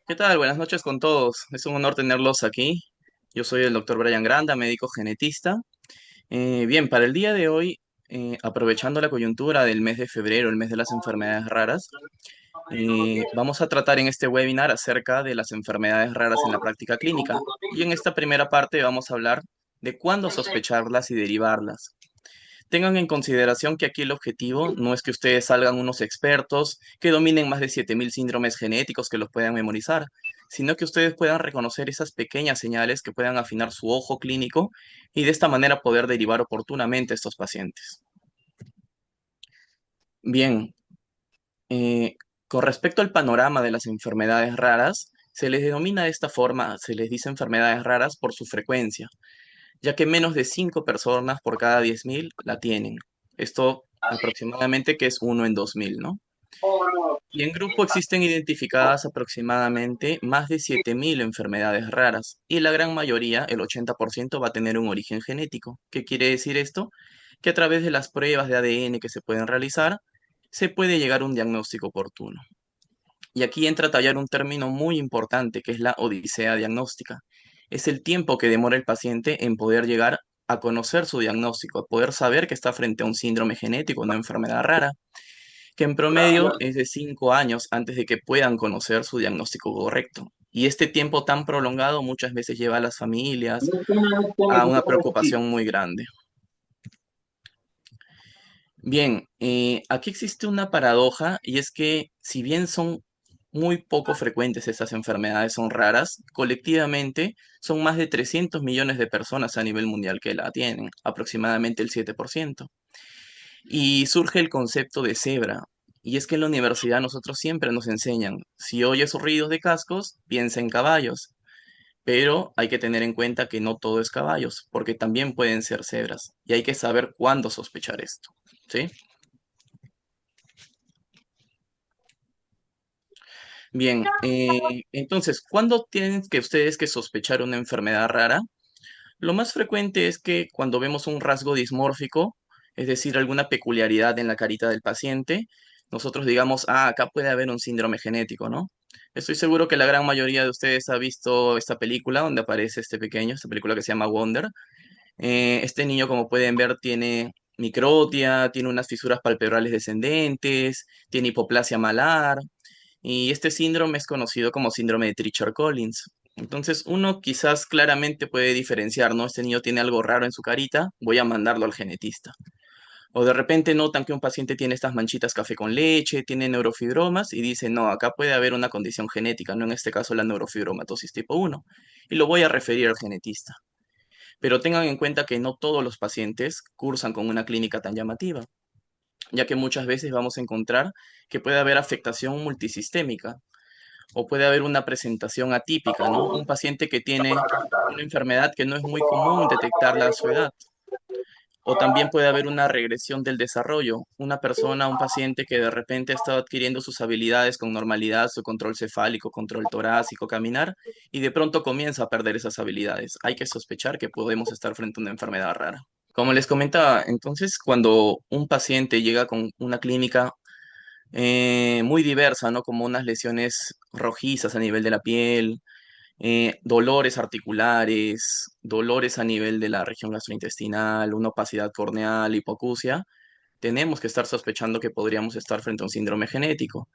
¿Qué tal? Buenas noches con todos. Es un honor tenerlos aquí. Yo soy el doctor Brian Granda, médico genetista. Bien, para el día de hoy, aprovechando la coyuntura del mes de febrero, el mes de las enfermedades raras, vamos a tratar en este webinar acerca de las enfermedades raras en la práctica clínica. Y en esta primera parte vamos a hablar de cuándo sospecharlas y derivarlas. Tengan en consideración que aquí el objetivo no es que ustedes salgan unos expertos que dominen más de 7.000 síndromes genéticos que los puedan memorizar, sino que ustedes puedan reconocer esas pequeñas señales que puedan afinar su ojo clínico y de esta manera poder derivar oportunamente a estos pacientes. Bien, eh, con respecto al panorama de las enfermedades raras, se les denomina de esta forma, se les dice enfermedades raras por su frecuencia, ya que menos de 5 personas por cada 10.000 la tienen. Esto aproximadamente que es uno en 2.000, ¿no? Y en grupo existen identificadas aproximadamente más de 7.000 enfermedades raras, y la gran mayoría, el 80%, va a tener un origen genético. ¿Qué quiere decir esto? Que a través de las pruebas de ADN que se pueden realizar, se puede llegar a un diagnóstico oportuno. Y aquí entra a tallar un término muy importante que es la odisea diagnóstica. Es el tiempo que demora el paciente en poder llegar a conocer su diagnóstico, a poder saber que está frente a un síndrome genético, una enfermedad rara, que en promedio es de 5 años antes de que puedan conocer su diagnóstico correcto. Y este tiempo tan prolongado muchas veces lleva a las familias a una preocupación muy grande. Bien, aquí existe una paradoja y es que si bien son muy poco frecuentes estas enfermedades, son raras, colectivamente son más de 300 millones de personas a nivel mundial que la tienen, aproximadamente el 7%. Y surge el concepto de cebra. Y es que en la universidad nosotros siempre nos enseñan, si oyes ruidos de cascos, piensa en caballos. Pero hay que tener en cuenta que no todo es caballos, porque también pueden ser cebras. Y hay que saber cuándo sospechar esto. ¿Sí? Bien, entonces, ¿cuándo tienen que ustedes que sospechar una enfermedad rara? Lo más frecuente es que cuando vemos un rasgo dismórfico, es decir, alguna peculiaridad en la carita del paciente, nosotros digamos, acá puede haber un síndrome genético, ¿no? Estoy seguro que la gran mayoría de ustedes ha visto esta película donde aparece este pequeño, esta película que se llama Wonder. Este niño, como pueden ver, tiene microtia, tiene unas fisuras palpebrales descendentes, tiene hipoplasia malar, y este síndrome es conocido como síndrome de Treacher-Collins. Entonces, uno quizás claramente puede diferenciar, ¿no? Este niño tiene algo raro en su carita, voy a mandarlo al genetista. O de repente notan que un paciente tiene estas manchitas café con leche, tiene neurofibromas y dicen, no, acá puede haber una condición genética, no en este caso la neurofibromatosis tipo 1, y lo voy a referir al genetista. Pero tengan en cuenta que no todos los pacientes cursan con una clínica tan llamativa, ya que muchas veces vamos a encontrar que puede haber afectación multisistémica o puede haber una presentación atípica, ¿no? Un paciente que tiene una enfermedad que no es muy común detectarla a su edad. O también puede haber una regresión del desarrollo. Una persona, un paciente que de repente ha estado adquiriendo sus habilidades con normalidad, su control cefálico, control torácico, caminar, y de pronto comienza a perder esas habilidades. Hay que sospechar que podemos estar frente a una enfermedad rara. Como les comentaba, entonces cuando un paciente llega con una clínica muy diversa, ¿no? Como unas lesiones rojizas a nivel de la piel, dolores articulares, dolores a nivel de la región gastrointestinal, una opacidad corneal, hipoacusia, tenemos que estar sospechando que podríamos estar frente a un síndrome genético.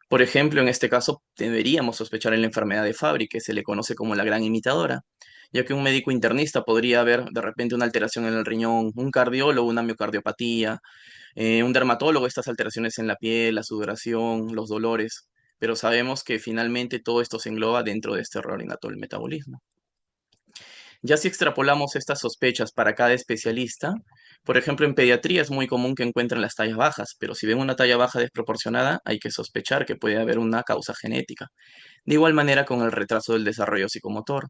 Por ejemplo, en este caso, deberíamos sospechar en la enfermedad de Fabry, que se le conoce como la gran imitadora, ya que un médico internista podría ver de repente una alteración en el riñón, un cardiólogo una miocardiopatía, un dermatólogo estas alteraciones en la piel, la sudoración, los dolores, pero sabemos que finalmente todo esto se engloba dentro de este error innato del metabolismo. Ya si extrapolamos estas sospechas para cada especialista, por ejemplo, en pediatría es muy común que encuentren las tallas bajas, pero si ven una talla baja desproporcionada, hay que sospechar que puede haber una causa genética. De igual manera con el retraso del desarrollo psicomotor.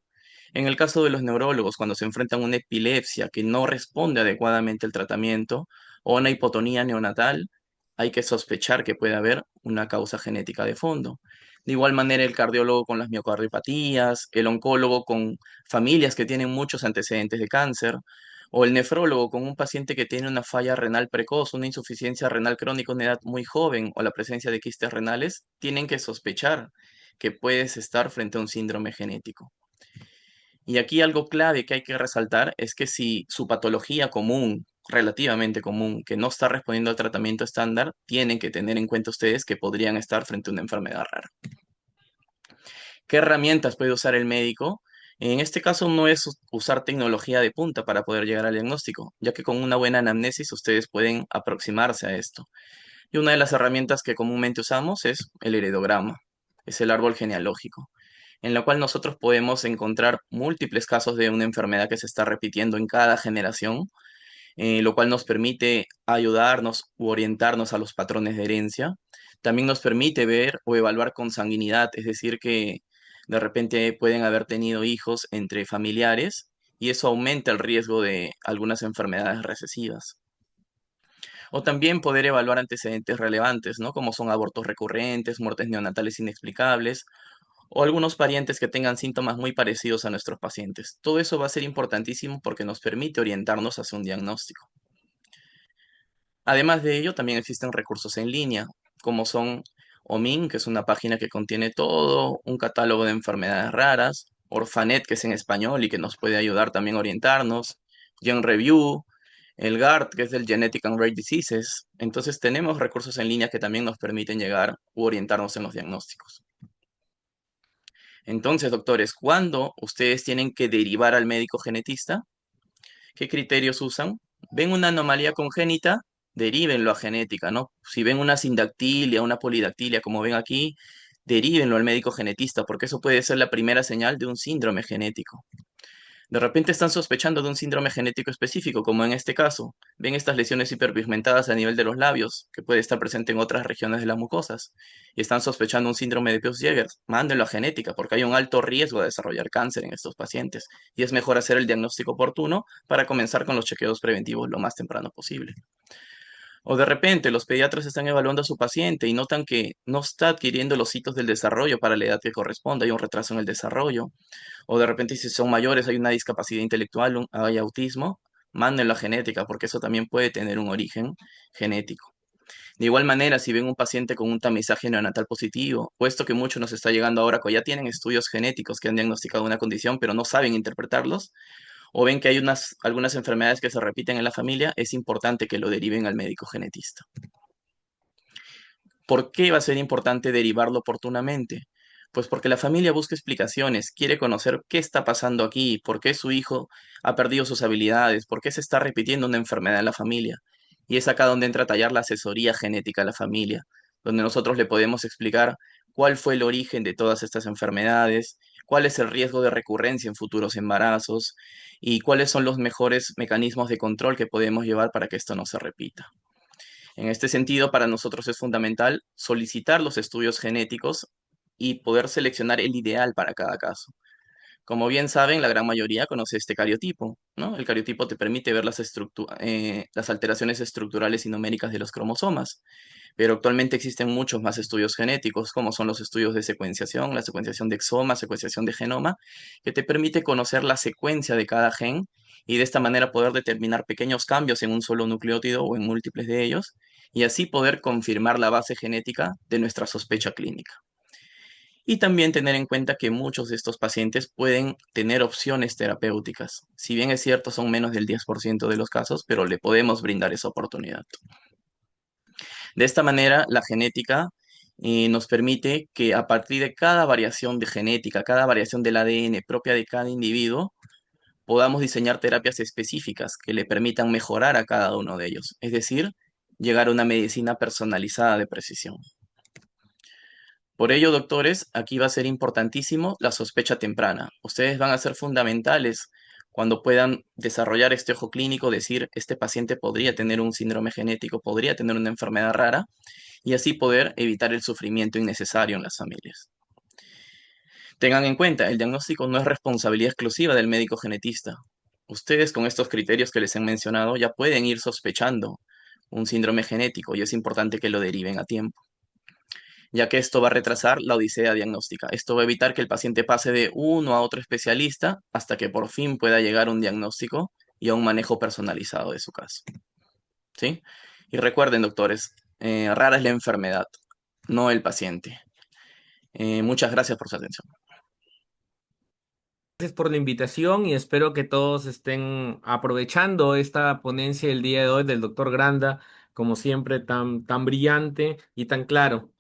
En el caso de los neurólogos, cuando se enfrentan a una epilepsia que no responde adecuadamente al tratamiento o una hipotonía neonatal, hay que sospechar que puede haber una causa genética de fondo. De igual manera, el cardiólogo con las miocardiopatías, el oncólogo con familias que tienen muchos antecedentes de cáncer, o el nefrólogo con un paciente que tiene una falla renal precoz, una insuficiencia renal crónica a una edad muy joven, o la presencia de quistes renales, tienen que sospechar que puedes estar frente a un síndrome genético. Y aquí algo clave que hay que resaltar es que si su patología común, relativamente común, que no está respondiendo al tratamiento estándar, tienen que tener en cuenta ustedes que podrían estar frente a una enfermedad rara. ¿Qué herramientas puede usar el médico? En este caso no es usar tecnología de punta para poder llegar al diagnóstico, ya que con una buena anamnesis ustedes pueden aproximarse a esto. Y una de las herramientas que comúnmente usamos es el heredograma, es el árbol genealógico, en la cual nosotros podemos encontrar múltiples casos de una enfermedad que se está repitiendo en cada generación, lo cual nos permite ayudarnos u orientarnos a los patrones de herencia. También nos permite ver o evaluar consanguinidad, es decir, que de repente pueden haber tenido hijos entre familiares y eso aumenta el riesgo de algunas enfermedades recesivas. O también poder evaluar antecedentes relevantes, ¿no? Como son abortos recurrentes, muertes neonatales inexplicables o algunos parientes que tengan síntomas muy parecidos a nuestros pacientes. Todo eso va a ser importantísimo porque nos permite orientarnos hacia un diagnóstico. Además de ello, también existen recursos en línea, como son OMIN, que es una página que contiene todo un catálogo de enfermedades raras, Orphanet, que es en español y que nos puede ayudar también a orientarnos, GenReview, el GARD, que es del Genetic and Rare Diseases. Entonces tenemos recursos en línea que también nos permiten llegar u orientarnos en los diagnósticos. Entonces, doctores, ¿cuándo ustedes tienen que derivar al médico genetista? ¿Qué criterios usan? ¿Ven una anomalía congénita? Derívenlo a genética, ¿no? Si ven una sindactilia, una polidactilia, como ven aquí, derívenlo al médico genetista, porque eso puede ser la primera señal de un síndrome genético. De repente están sospechando de un síndrome genético específico, como en este caso. Ven estas lesiones hiperpigmentadas a nivel de los labios, que puede estar presente en otras regiones de las mucosas, y están sospechando un síndrome de Peutz-Jeghers. Mándenlo a genética, porque hay un alto riesgo de desarrollar cáncer en estos pacientes, y es mejor hacer el diagnóstico oportuno para comenzar con los chequeos preventivos lo más temprano posible. O de repente los pediatras están evaluando a su paciente y notan que no está adquiriendo los hitos del desarrollo para la edad que corresponde, hay un retraso en el desarrollo. O de repente si son mayores hay una discapacidad intelectual, hay autismo, mándenlo a genética porque eso también puede tener un origen genético. De igual manera, si ven un paciente con un tamizaje neonatal positivo, puesto que mucho nos está llegando ahora que ya tienen estudios genéticos que han diagnosticado una condición pero no saben interpretarlos, o ven que hay algunas enfermedades que se repiten en la familia, es importante que lo deriven al médico genetista. ¿Por qué va a ser importante derivarlo oportunamente? Pues porque la familia busca explicaciones, quiere conocer qué está pasando aquí, por qué su hijo ha perdido sus habilidades, por qué se está repitiendo una enfermedad en la familia. Y es acá donde entra a tallar la asesoría genética a la familia, donde nosotros le podemos explicar cuál fue el origen de todas estas enfermedades, cuál es el riesgo de recurrencia en futuros embarazos y cuáles son los mejores mecanismos de control que podemos llevar para que esto no se repita. En este sentido, para nosotros es fundamental solicitar los estudios genéticos y poder seleccionar el ideal para cada caso. Como bien saben, la gran mayoría conoce este cariotipo, ¿no? El cariotipo te permite ver las alteraciones estructurales y numéricas de los cromosomas, pero actualmente existen muchos más estudios genéticos, como son los estudios de secuenciación, la secuenciación de exoma, secuenciación de genoma, que te permite conocer la secuencia de cada gen y de esta manera poder determinar pequeños cambios en un solo nucleótido o en múltiples de ellos, y así poder confirmar la base genética de nuestra sospecha clínica. Y también tener en cuenta que muchos de estos pacientes pueden tener opciones terapéuticas. Si bien es cierto, son menos del 10% de los casos, pero le podemos brindar esa oportunidad. De esta manera, la genética nos permite que a partir de cada variación de genética, cada variación del ADN propia de cada individuo, podamos diseñar terapias específicas que le permitan mejorar a cada uno de ellos. Es decir, llegar a una medicina personalizada de precisión. Por ello, doctores, aquí va a ser importantísimo la sospecha temprana. Ustedes van a ser fundamentales cuando puedan desarrollar este ojo clínico, decir, este paciente podría tener un síndrome genético, podría tener una enfermedad rara, y así poder evitar el sufrimiento innecesario en las familias. Tengan en cuenta, el diagnóstico no es responsabilidad exclusiva del médico genetista. Ustedes con estos criterios que les he mencionado ya pueden ir sospechando un síndrome genético y es importante que lo deriven a tiempo, ya que esto va a retrasar la odisea diagnóstica. Esto va a evitar que el paciente pase de uno a otro especialista hasta que por fin pueda llegar a un diagnóstico y a un manejo personalizado de su caso. ¿Sí? Y recuerden, doctores, rara es la enfermedad, no el paciente. Muchas gracias por su atención. Gracias por la invitación y espero que todos estén aprovechando esta ponencia del día de hoy del doctor Granda, como siempre, tan brillante y tan claro.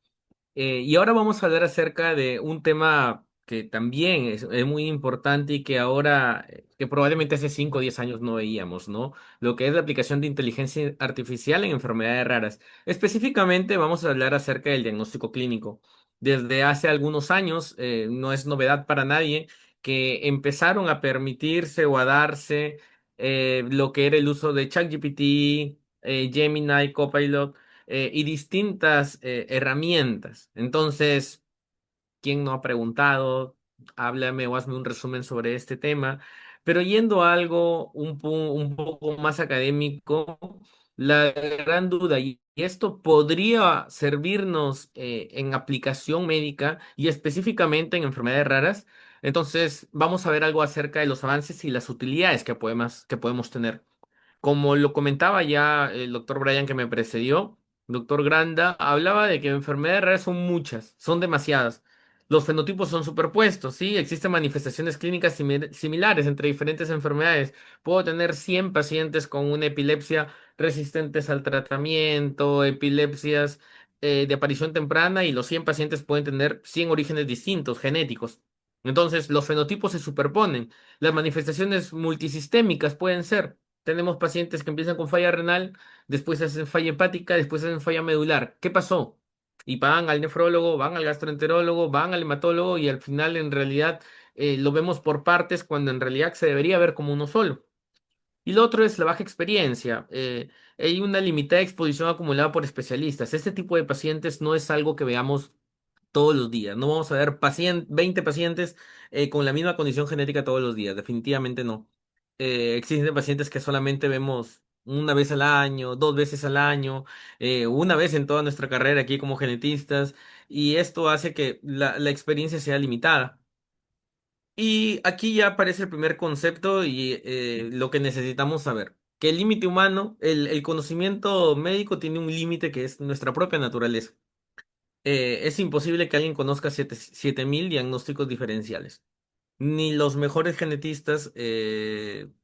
Y ahora vamos a hablar acerca de un tema que también es muy importante y que ahora, que probablemente hace 5 o 10 años no veíamos, ¿no? Lo que es la aplicación de inteligencia artificial en enfermedades raras. Específicamente vamos a hablar acerca del diagnóstico clínico. Desde hace algunos años, no es novedad para nadie que empezaron a permitirse o a darse lo que era el uso de ChatGPT, Gemini, Copilot y distintas herramientas. Entonces, ¿quién no ha preguntado? Háblame o hazme un resumen sobre este tema. Pero yendo a algo un poco más académico, la gran duda, y esto podría servirnos en aplicación médica y específicamente en enfermedades raras. Entonces, vamos a ver algo acerca de los avances y las utilidades que podemos tener. Como lo comentaba ya el doctor Brian que me precedió, doctor Granda, hablaba de que enfermedades raras son muchas, son demasiadas. Los fenotipos son superpuestos, ¿sí? Existen manifestaciones clínicas similares entre diferentes enfermedades. Puedo tener 100 pacientes con una epilepsia resistentes al tratamiento, epilepsias de aparición temprana y los 100 pacientes pueden tener 100 orígenes distintos, genéticos. Entonces, los fenotipos se superponen. Las manifestaciones multisistémicas pueden ser. Tenemos pacientes que empiezan con falla renal, después hacen falla hepática, después hacen falla medular. ¿Qué pasó? Y van al nefrólogo, van al gastroenterólogo, van al hematólogo y al final en realidad lo vemos por partes cuando en realidad se debería ver como uno solo. Y lo otro es la baja experiencia. Hay una limitada exposición acumulada por especialistas. Este tipo de pacientes no es algo que veamos todos los días. No vamos a ver 20 pacientes con la misma condición genética todos los días. Definitivamente no. Existen pacientes que solamente vemos una vez al año, 2 veces al año, una vez en toda nuestra carrera aquí como genetistas, y esto hace que la experiencia sea limitada. Y aquí ya aparece el primer concepto y lo que necesitamos saber. Que el límite humano, el conocimiento médico tiene un límite que es nuestra propia naturaleza. Es imposible que alguien conozca 7000 diagnósticos diferenciales. Ni los mejores genetistas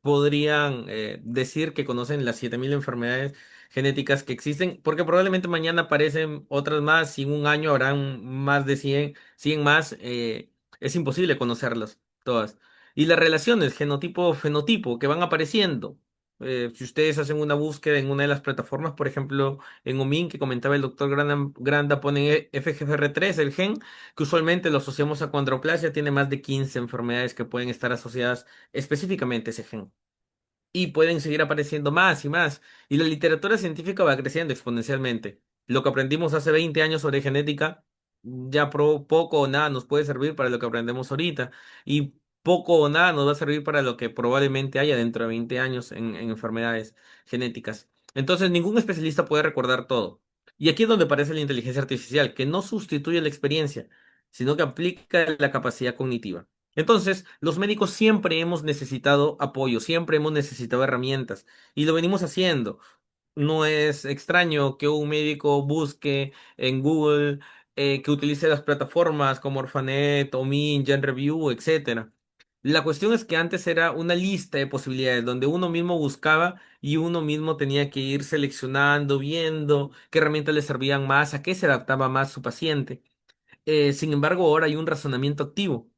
podrían decir que conocen las 7000 enfermedades genéticas que existen, porque probablemente mañana aparecen otras más y en un año habrán más de 100 más. Es imposible conocerlas todas. Y las relaciones genotipo-fenotipo que van apareciendo. Si ustedes hacen una búsqueda en una de las plataformas, por ejemplo, en OMIN, que comentaba el doctor Granda, ponen FGFR3, el gen que usualmente lo asociamos a condroplasia, tiene más de 15 enfermedades que pueden estar asociadas específicamente a ese gen y pueden seguir apareciendo más y más. Y la literatura científica va creciendo exponencialmente. Lo que aprendimos hace 20 años sobre genética, ya poco o nada nos puede servir para lo que aprendemos ahorita. Y poco o nada nos va a servir para lo que probablemente haya dentro de 20 años en enfermedades genéticas. Entonces, ningún especialista puede recordar todo. Y aquí es donde aparece la inteligencia artificial, que no sustituye la experiencia, sino que aplica la capacidad cognitiva. Entonces, los médicos siempre hemos necesitado apoyo, siempre hemos necesitado herramientas y lo venimos haciendo. No es extraño que un médico busque en Google, que utilice las plataformas como Orphanet, Omin, GenReview, etcétera. La cuestión es que antes era una lista de posibilidades donde uno mismo buscaba y uno mismo tenía que ir seleccionando, viendo qué herramientas le servían más, a qué se adaptaba más su paciente. Sin embargo, ahora hay un razonamiento activo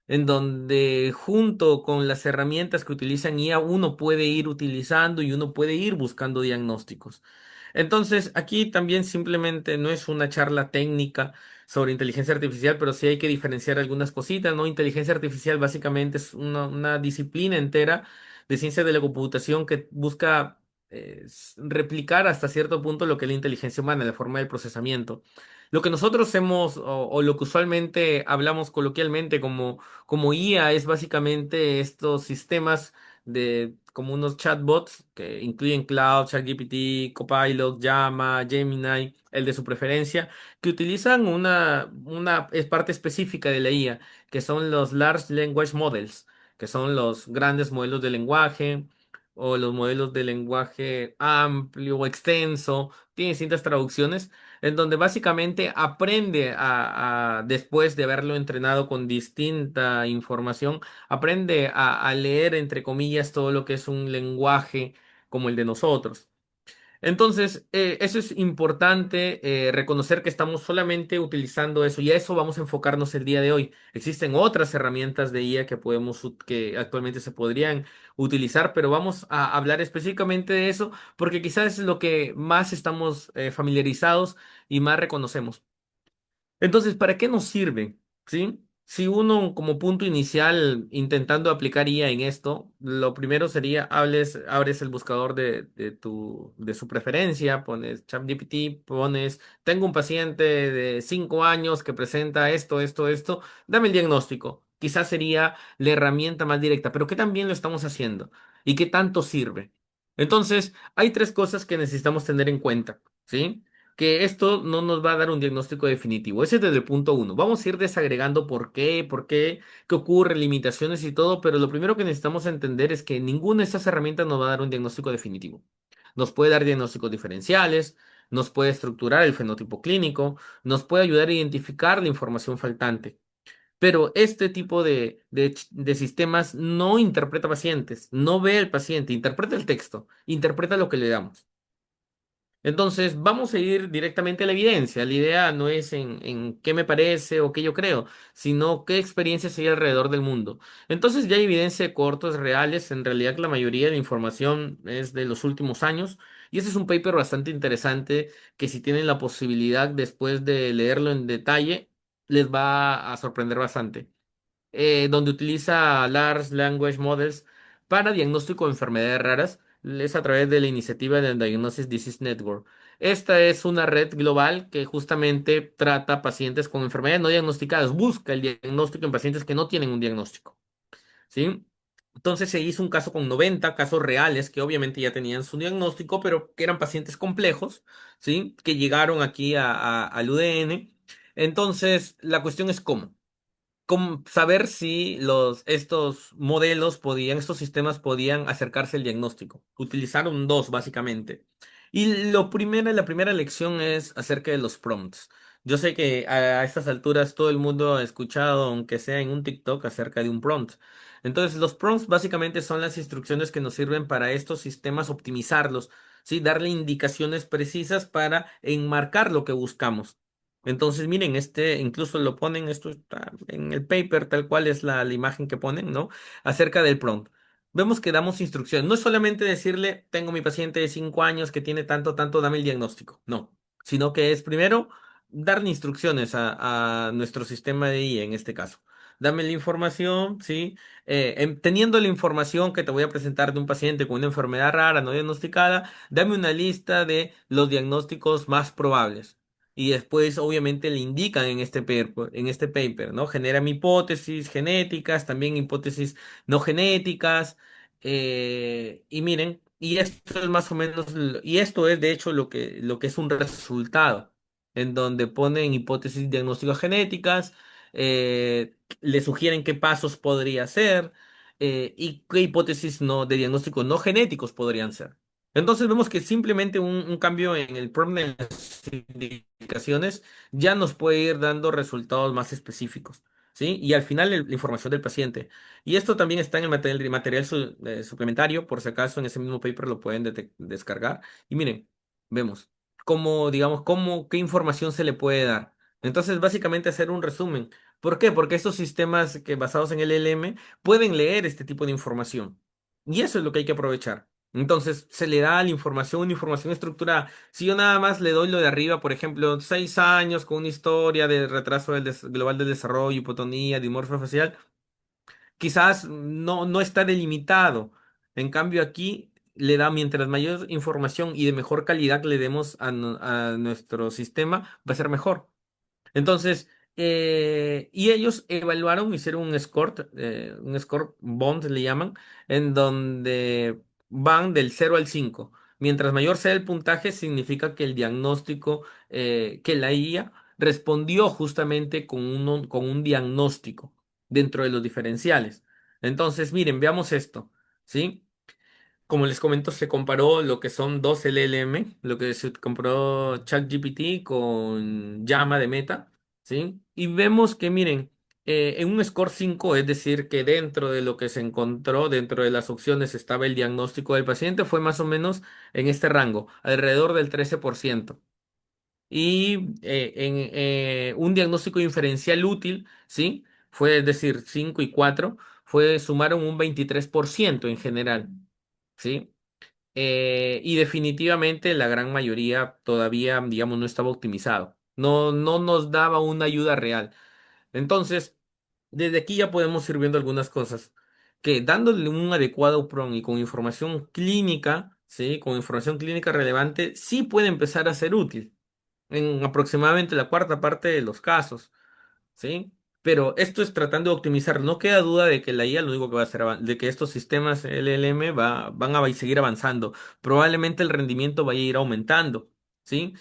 en donde junto con las herramientas que utilizan IA uno puede ir utilizando y uno puede ir buscando diagnósticos. Entonces, aquí también simplemente no es una charla técnica sobre inteligencia artificial, pero sí hay que diferenciar algunas cositas, ¿no? Inteligencia artificial básicamente es una disciplina entera de ciencia de la computación que busca replicar hasta cierto punto lo que es la inteligencia humana, la forma del procesamiento. Lo que nosotros hemos, o lo que usualmente hablamos coloquialmente como IA es básicamente estos sistemas de como unos chatbots que incluyen Cloud, ChatGPT, Copilot, Llama, Gemini, el de su preferencia, que utilizan una parte específica de la IA, que son los Large Language Models, que son los grandes modelos de lenguaje o los modelos de lenguaje amplio o extenso, tiene distintas traducciones. en donde básicamente aprende después de haberlo entrenado con distinta información, aprende a leer, entre comillas, todo lo que es un lenguaje como el de nosotros. Entonces, eso es importante, reconocer que estamos solamente utilizando eso y a eso vamos a enfocarnos el día de hoy. Existen otras herramientas de IA que actualmente se podrían utilizar, pero vamos a hablar específicamente de eso porque quizás es lo que más estamos familiarizados y más reconocemos. Entonces, ¿para qué nos sirve? ¿Sí? Si uno como punto inicial intentando aplicar IA en esto, lo primero sería abres el buscador de su preferencia, pones ChatGPT, pones, tengo un paciente de 5 años que presenta esto, esto, esto, dame el diagnóstico. Quizás sería la herramienta más directa, pero ¿qué tan bien lo estamos haciendo? ¿Y qué tanto sirve? Entonces, hay tres cosas que necesitamos tener en cuenta, ¿sí? Que esto no nos va a dar un diagnóstico definitivo. Ese es desde el punto uno. Vamos a ir desagregando qué ocurre, limitaciones y todo, pero lo primero que necesitamos entender es que ninguna de estas herramientas nos va a dar un diagnóstico definitivo. Nos puede dar diagnósticos diferenciales, nos puede estructurar el fenotipo clínico, nos puede ayudar a identificar la información faltante. Pero este tipo de sistemas no interpreta pacientes, no ve al paciente, interpreta el texto, interpreta lo que le damos. Entonces, vamos a ir directamente a la evidencia. La idea no es en qué me parece o qué yo creo, sino qué experiencias hay alrededor del mundo. Entonces, ya hay evidencia de cortos reales. En realidad, la mayoría de la información es de los últimos años. Y este es un paper bastante interesante que si tienen la posibilidad después de leerlo en detalle, les va a sorprender bastante, donde utiliza Large Language Models para diagnóstico de enfermedades raras. Es a través de la iniciativa del Diagnosis Disease Network. Esta es una red global que justamente trata pacientes con enfermedades no diagnosticadas, busca el diagnóstico en pacientes que no tienen un diagnóstico, ¿sí? Entonces se hizo un caso con 90 casos reales que obviamente ya tenían su diagnóstico, pero que eran pacientes complejos, ¿sí? Que llegaron aquí al UDN. Entonces, la cuestión es cómo saber si estos sistemas podían acercarse al diagnóstico. Utilizaron dos, básicamente. Y la primera lección es acerca de los prompts. Yo sé que a estas alturas todo el mundo ha escuchado, aunque sea en un TikTok, acerca de un prompt. Entonces, los prompts básicamente son las instrucciones que nos sirven para estos sistemas optimizarlos, ¿sí? Darle indicaciones precisas para enmarcar lo que buscamos. Entonces, miren, este incluso lo ponen, esto está en el paper, tal cual es la imagen que ponen, ¿no? Acerca del prompt. Vemos que damos instrucciones. No es solamente decirle, tengo mi paciente de 5 años que tiene tanto, tanto, dame el diagnóstico. No, sino que es primero darle instrucciones a nuestro sistema de IA en este caso. Dame la información, ¿sí? Teniendo la información que te voy a presentar de un paciente con una enfermedad rara no diagnosticada, dame una lista de los diagnósticos más probables. Y después, obviamente, le indican en este paper, ¿no? Generan hipótesis genéticas, también hipótesis no genéticas. Y miren, y esto es más o menos, y esto es de hecho lo que es un resultado, en donde ponen hipótesis diagnósticas genéticas, le sugieren qué pasos podría ser, y qué hipótesis no, de diagnóstico no genéticos podrían ser. Entonces vemos que simplemente un cambio en el prompt de las indicaciones ya nos puede ir dando resultados más específicos, ¿sí? Y al final la información del paciente. Y esto también está en el suplementario, por si acaso en ese mismo paper lo pueden descargar. Y miren, vemos qué información se le puede dar. Entonces, básicamente hacer un resumen. ¿Por qué? Porque estos sistemas que basados en el LLM pueden leer este tipo de información. Y eso es lo que hay que aprovechar. Entonces se le da la información, una información estructurada. Si yo nada más le doy lo de arriba, por ejemplo, 6 años con una historia de retraso global del desarrollo, hipotonía, dimorfia facial, quizás no está delimitado. En cambio, aquí le da, mientras mayor información y de mejor calidad le demos a nuestro sistema, va a ser mejor. Entonces, y ellos evaluaron, hicieron un score bond le llaman, en donde van del 0 al 5. Mientras mayor sea el puntaje, significa que el diagnóstico, que la IA respondió justamente con un diagnóstico dentro de los diferenciales. Entonces, miren, veamos esto, ¿sí? Como les comento, se comparó lo que son dos LLM, lo que se comparó ChatGPT con Llama de Meta, ¿sí? Y vemos que, miren, en un score 5, es decir, que dentro de lo que se encontró, dentro de las opciones estaba el diagnóstico del paciente, fue más o menos en este rango, alrededor del 13%. Y un diagnóstico diferencial útil, ¿sí? Fue, es decir, 5 y 4 sumaron un 23% en general, ¿sí? Y definitivamente la gran mayoría todavía, digamos, no estaba optimizado. No nos daba una ayuda real. Entonces, desde aquí ya podemos ir viendo algunas cosas que dándole un adecuado prompt y con información clínica, ¿sí? Con información clínica relevante, sí puede empezar a ser útil en aproximadamente la cuarta parte de los casos. ¿Sí? Pero esto es tratando de optimizar. No queda duda de que la IA lo único que va a hacer, de que estos sistemas LLM van a seguir avanzando. Probablemente el rendimiento vaya a ir aumentando, ¿sí?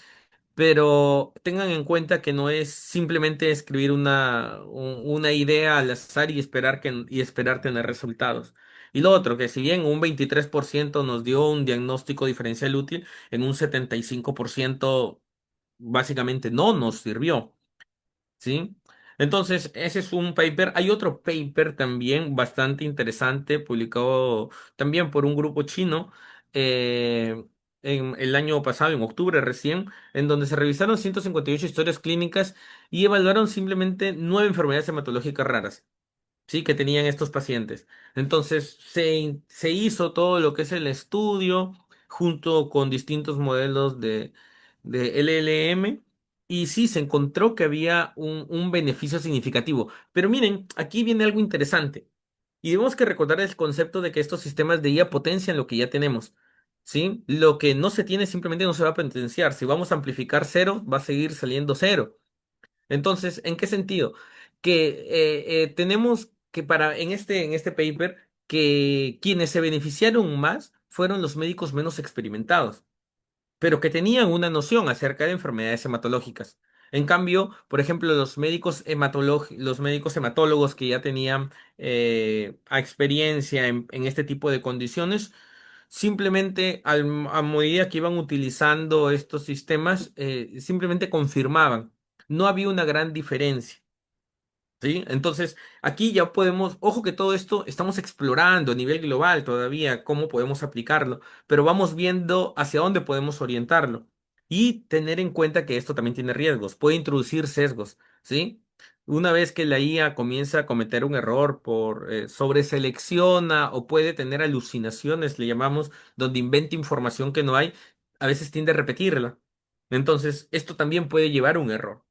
Pero tengan en cuenta que no es simplemente escribir una idea al azar y esperar tener resultados. Y lo otro, que si bien un 23% nos dio un diagnóstico diferencial útil, en un 75% básicamente no nos sirvió. ¿Sí? Entonces, ese es un paper. Hay otro paper también bastante interesante, publicado también por un grupo chino eh, en el año pasado, en octubre recién, en donde se revisaron 158 historias clínicas y evaluaron simplemente 9 enfermedades hematológicas raras. Sí, que tenían estos pacientes. Entonces, se hizo todo lo que es el estudio junto con distintos modelos de LLM y sí, se encontró que había un beneficio significativo. Pero miren, aquí viene algo interesante. Y tenemos que recordar el concepto de que estos sistemas de IA potencian lo que ya tenemos. ¿Sí? Lo que no se tiene simplemente no se va a potenciar. Si vamos a amplificar cero, va a seguir saliendo cero. Entonces, ¿en qué sentido? Que tenemos que en este paper que quienes se beneficiaron más fueron los médicos menos experimentados, pero que tenían una noción acerca de enfermedades hematológicas. En cambio, por ejemplo, los médicos hematólogos que ya tenían experiencia en este tipo de condiciones, simplemente a medida que iban utilizando estos sistemas, simplemente confirmaban. No había una gran diferencia. ¿Sí? Entonces, aquí ya podemos, ojo que todo esto estamos explorando a nivel global todavía cómo podemos aplicarlo, pero vamos viendo hacia dónde podemos orientarlo y tener en cuenta que esto también tiene riesgos, puede introducir sesgos, ¿sí? Una vez que la IA comienza a cometer un error por sobreselecciona o puede tener alucinaciones, le llamamos, donde inventa información que no hay, a veces tiende a repetirla. Entonces, esto también puede llevar a un error.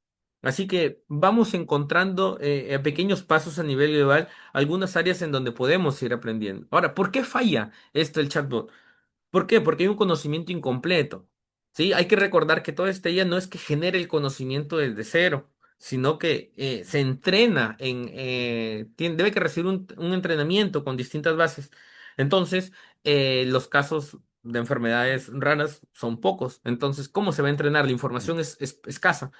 Así que vamos encontrando a pequeños pasos a nivel global algunas áreas en donde podemos ir aprendiendo. Ahora, ¿por qué falla esto el chatbot? ¿Por qué? Porque hay un conocimiento incompleto. ¿Sí? Hay que recordar que toda esta IA no es que genere el conocimiento desde cero, sino que se entrena debe que recibir un entrenamiento con distintas bases. Entonces, los casos de enfermedades raras son pocos. Entonces, ¿cómo se va a entrenar? La información es escasa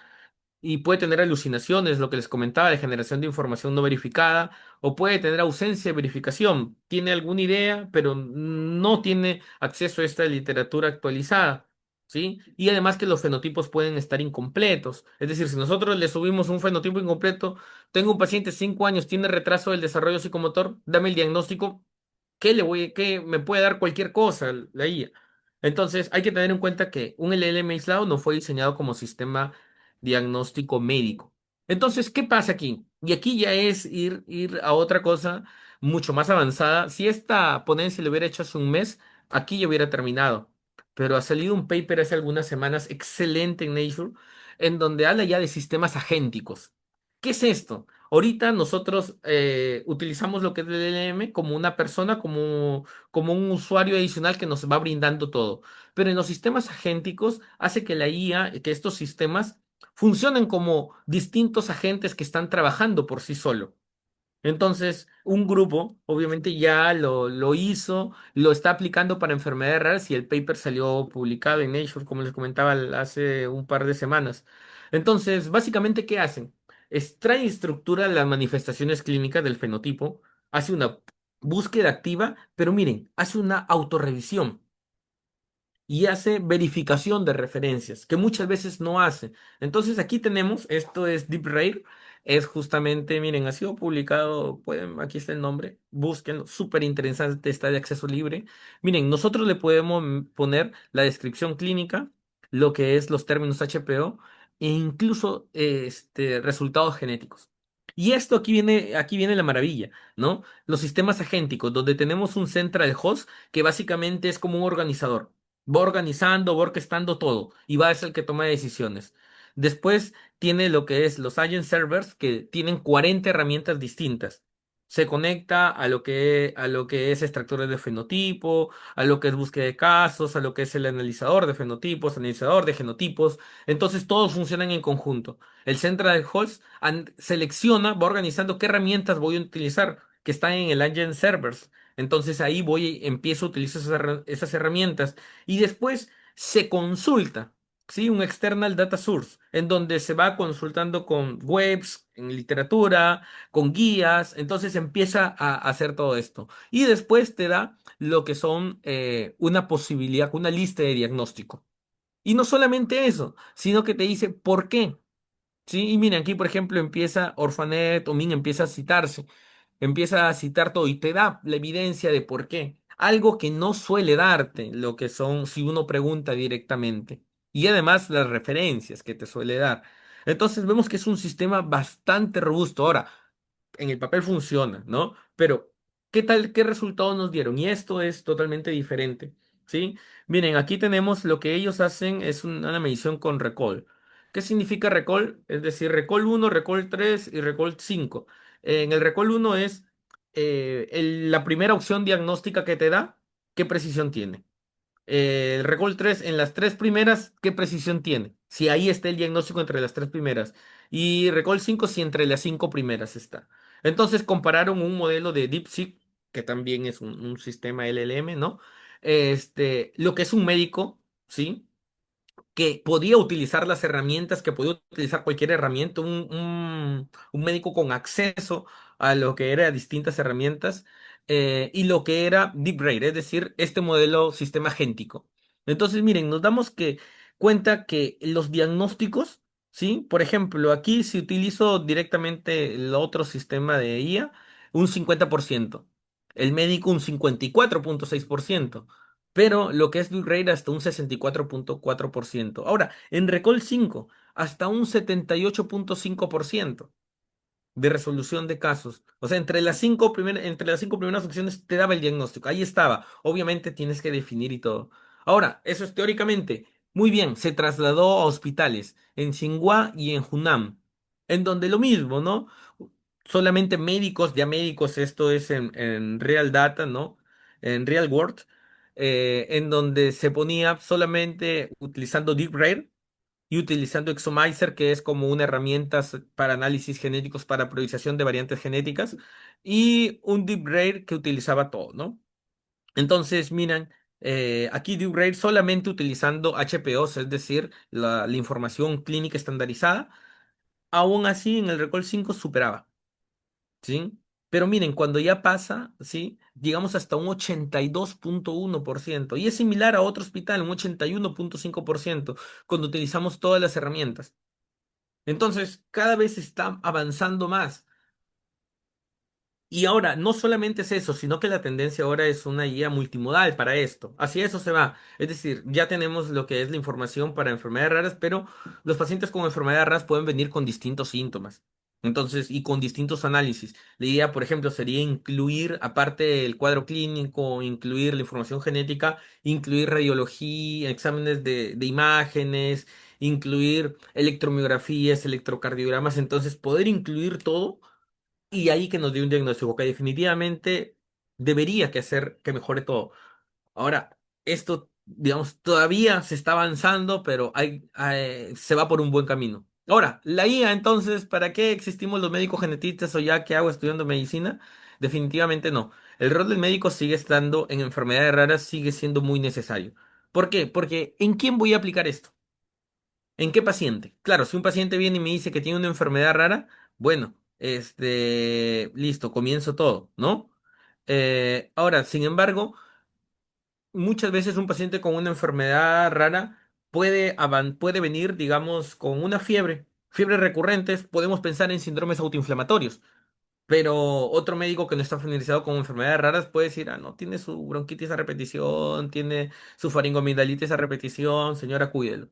y puede tener alucinaciones, lo que les comentaba, de generación de información no verificada, o puede tener ausencia de verificación. Tiene alguna idea, pero no tiene acceso a esta literatura actualizada, ¿sí? Y además que los fenotipos pueden estar incompletos. Es decir, si nosotros le subimos un fenotipo incompleto, tengo un paciente de 5 años, tiene retraso del desarrollo psicomotor, dame el diagnóstico, ¿qué me puede dar cualquier cosa la IA? Entonces, hay que tener en cuenta que un LLM aislado no fue diseñado como sistema diagnóstico médico. Entonces, ¿qué pasa aquí? Y aquí ya es ir a otra cosa mucho más avanzada. Si esta ponencia lo hubiera hecho hace un mes, aquí ya hubiera terminado. Pero ha salido un paper hace algunas semanas excelente en Nature, en donde habla ya de sistemas agénticos. ¿Qué es esto? Ahorita nosotros utilizamos lo que es el LLM como una persona, como un usuario adicional que nos va brindando todo. Pero en los sistemas agénticos hace que la IA, que estos sistemas funcionen como distintos agentes que están trabajando por sí solo. Entonces, un grupo obviamente ya lo hizo, lo está aplicando para enfermedades raras y el paper salió publicado en Nature, como les comentaba hace un par de semanas. Entonces, básicamente, ¿qué hacen? Extrae y estructura las manifestaciones clínicas del fenotipo, hace una búsqueda activa, pero miren, hace una autorrevisión y hace verificación de referencias, que muchas veces no hace. Entonces aquí tenemos, esto es DeepRare, es justamente, miren, ha sido publicado, pueden, aquí está el nombre, búsquenlo, súper interesante, está de acceso libre. Miren, nosotros le podemos poner la descripción clínica, lo que es los términos HPO e incluso resultados genéticos. Y esto aquí viene la maravilla, ¿no? Los sistemas agénticos, donde tenemos un central host que básicamente es como un organizador. Va organizando, va orquestando todo y va a ser el que toma decisiones. Después tiene lo que es los agent servers que tienen 40 herramientas distintas. Se conecta a lo que es extractores de fenotipo, a lo que es búsqueda de casos, a lo que es el analizador de fenotipos, analizador de genotipos. Entonces todos funcionan en conjunto. El Central Host selecciona, va organizando qué herramientas voy a utilizar que están en el agent servers. Entonces ahí empiezo a utilizar esas herramientas y después se consulta, ¿sí? Un external data source, en donde se va consultando con webs, en literatura, con guías, entonces empieza a hacer todo esto. Y después te da lo que son una posibilidad, una lista de diagnóstico. Y no solamente eso, sino que te dice por qué. Sí, y miren, aquí por ejemplo empieza Orphanet o Min empieza a citarse, empieza a citar todo y te da la evidencia de por qué. Algo que no suele darte, lo que son si uno pregunta directamente. Y además las referencias que te suele dar. Entonces vemos que es un sistema bastante robusto. Ahora, en el papel funciona, ¿no? Pero, ¿qué tal, qué resultados nos dieron? Y esto es totalmente diferente, ¿sí? Miren, aquí tenemos lo que ellos hacen es una medición con recall. ¿Qué significa recall? Es decir, recall uno, recall 3 y recall 5. En el recall uno es la primera opción diagnóstica que te da, ¿qué precisión tiene? El Recall 3 en las tres primeras, ¿qué precisión tiene? Si ahí está el diagnóstico entre las tres primeras. Y Recall 5 si entre las cinco primeras está. Entonces compararon un modelo de DeepSeek, que también es un sistema LLM, ¿no? Lo que es un médico, ¿sí? Que podía utilizar las herramientas, que podía utilizar cualquier herramienta, un médico con acceso a lo que era distintas herramientas y lo que era Deep Brain, es decir, este modelo sistema géntico. Entonces, miren, nos damos cuenta que los diagnósticos, ¿sí? Por ejemplo, aquí si utilizo directamente el otro sistema de IA, un 50%, el médico un 54,6%. Pero lo que es Bill Rate hasta un 64,4%. Ahora, en Recall 5, hasta un 78,5% de resolución de casos. O sea, entre las cinco primeras opciones te daba el diagnóstico. Ahí estaba. Obviamente tienes que definir y todo. Ahora, eso es teóricamente. Muy bien, se trasladó a hospitales en Tsinghua y en Hunan, en donde lo mismo, ¿no? Solamente médicos, ya médicos, esto es en Real Data, ¿no? En Real World, en donde se ponía solamente utilizando Deep Rare y utilizando Exomizer, que es como una herramienta para análisis genéticos para priorización de variantes genéticas, y un Deep Rare que utilizaba todo, ¿no? Entonces, miran, aquí Deep Rare solamente utilizando HPOs, es decir, la información clínica estandarizada, aún así en el Recall 5 superaba. ¿Sí? Pero miren, cuando ya pasa, ¿sí? Llegamos hasta un 82,1% y es similar a otro hospital, un 81,5% cuando utilizamos todas las herramientas. Entonces, cada vez está avanzando más. Y ahora, no solamente es eso, sino que la tendencia ahora es una guía multimodal para esto. Hacia eso se va. Es decir, ya tenemos lo que es la información para enfermedades raras, pero los pacientes con enfermedades raras pueden venir con distintos síntomas. Entonces, y con distintos análisis. La idea, por ejemplo, sería incluir, aparte del cuadro clínico, incluir la información genética, incluir radiología, exámenes de imágenes, incluir electromiografías, electrocardiogramas. Entonces, poder incluir todo y ahí que nos dio un diagnóstico que definitivamente debería que hacer que mejore todo. Ahora, esto, digamos, todavía se está avanzando, pero se va por un buen camino. Ahora, la IA, entonces, ¿para qué existimos los médicos genetistas o ya que hago estudiando medicina? Definitivamente no. El rol del médico sigue estando en enfermedades raras, sigue siendo muy necesario. ¿Por qué? Porque ¿en quién voy a aplicar esto? ¿En qué paciente? Claro, si un paciente viene y me dice que tiene una enfermedad rara, bueno, listo, comienzo todo, ¿no? Ahora, sin embargo, muchas veces un paciente con una enfermedad rara puede venir, digamos, con una fiebre. Fiebres recurrentes, podemos pensar en síndromes autoinflamatorios. Pero otro médico que no está familiarizado con enfermedades raras puede decir, ah, no, tiene su bronquitis a repetición, tiene su faringoamigdalitis a repetición, señora, cuídelo.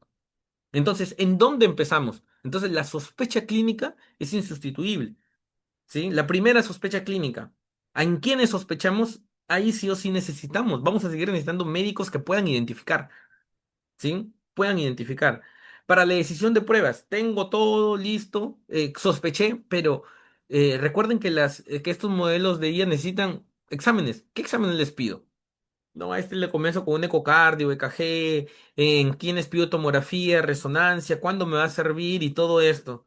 Entonces, ¿en dónde empezamos? Entonces, la sospecha clínica es insustituible, ¿sí? La primera sospecha clínica. ¿En quiénes sospechamos? Ahí sí o sí necesitamos. Vamos a seguir necesitando médicos que puedan identificar. ¿Sí? Puedan identificar. Para la decisión de pruebas, tengo todo listo, sospeché, pero recuerden que, que estos modelos de IA necesitan exámenes. ¿Qué exámenes les pido? No, a este le comienzo con un ecocardio, EKG, en quiénes pido tomografía, resonancia, cuándo me va a servir y todo esto.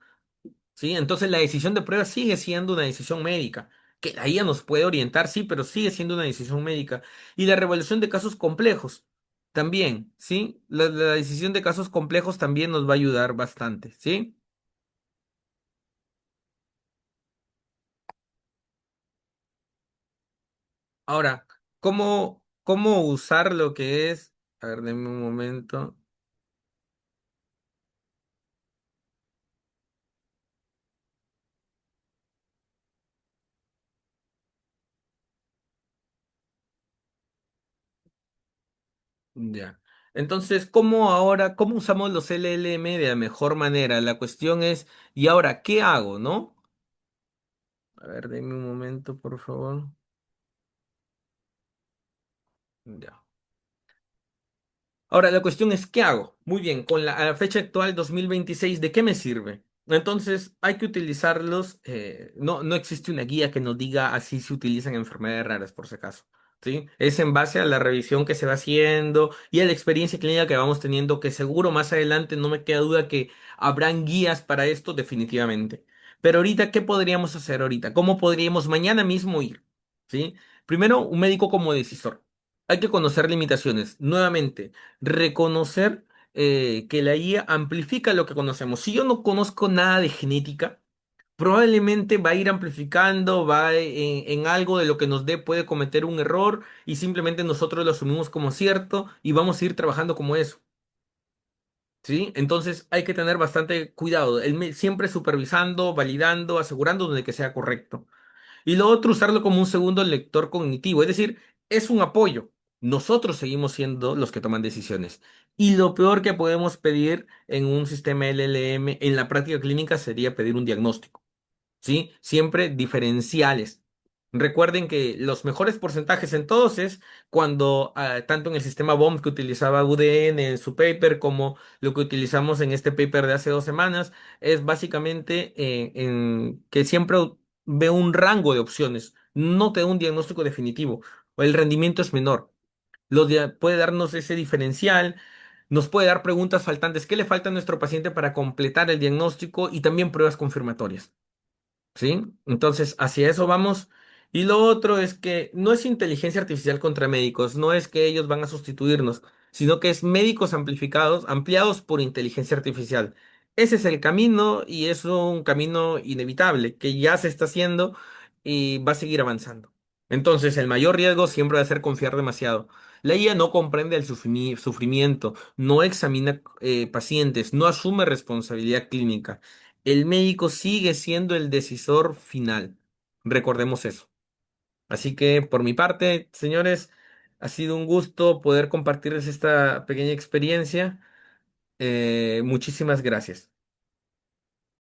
¿Sí? Entonces la decisión de prueba sigue siendo una decisión médica, que la IA nos puede orientar, sí, pero sigue siendo una decisión médica. Y la revelación de casos complejos, también, ¿sí? La decisión de casos complejos también nos va a ayudar bastante, ¿sí? Ahora, ¿cómo usar lo que es? A ver, denme un momento. Ya. Entonces, cómo usamos los LLM de la mejor manera? La cuestión es, ¿y ahora qué hago, no? A ver, denme un momento, por favor. Ya. Ahora, la cuestión es, ¿qué hago? Muy bien, con la a la fecha actual 2026, ¿de qué me sirve? Entonces, hay que utilizarlos. No existe una guía que nos diga así se utilizan enfermedades raras, por si acaso. ¿Sí? Es en base a la revisión que se va haciendo y a la experiencia clínica que vamos teniendo, que seguro más adelante no me queda duda que habrán guías para esto definitivamente. Pero ahorita, ¿qué podríamos hacer ahorita? ¿Cómo podríamos mañana mismo ir? ¿Sí? Primero, un médico como decisor. Hay que conocer limitaciones. Nuevamente reconocer que la IA amplifica lo que conocemos. Si yo no conozco nada de genética, probablemente va a ir amplificando, en algo de lo que nos dé, puede cometer un error y simplemente nosotros lo asumimos como cierto y vamos a ir trabajando como eso. ¿Sí? Entonces hay que tener bastante cuidado, siempre supervisando, validando, asegurando de que sea correcto. Y lo otro, usarlo como un segundo lector cognitivo, es decir, es un apoyo. Nosotros seguimos siendo los que toman decisiones. Y lo peor que podemos pedir en un sistema LLM en la práctica clínica sería pedir un diagnóstico. ¿Sí? Siempre diferenciales. Recuerden que los mejores porcentajes en todos es cuando, tanto en el sistema BOM que utilizaba UDN en su paper como lo que utilizamos en este paper de hace 2 semanas, es básicamente en que siempre ve un rango de opciones, no te da un diagnóstico definitivo, o el rendimiento es menor. Puede darnos ese diferencial, nos puede dar preguntas faltantes, ¿qué le falta a nuestro paciente para completar el diagnóstico? Y también pruebas confirmatorias. ¿Sí? Entonces, hacia eso vamos. Y lo otro es que no es inteligencia artificial contra médicos, no es que ellos van a sustituirnos, sino que es médicos amplificados, ampliados por inteligencia artificial. Ese es el camino y es un camino inevitable que ya se está haciendo y va a seguir avanzando. Entonces, el mayor riesgo siempre va a ser confiar demasiado. La IA no comprende el sufrimiento, no examina pacientes, no asume responsabilidad clínica. El médico sigue siendo el decisor final. Recordemos eso. Así que por mi parte, señores, ha sido un gusto poder compartirles esta pequeña experiencia. Muchísimas gracias.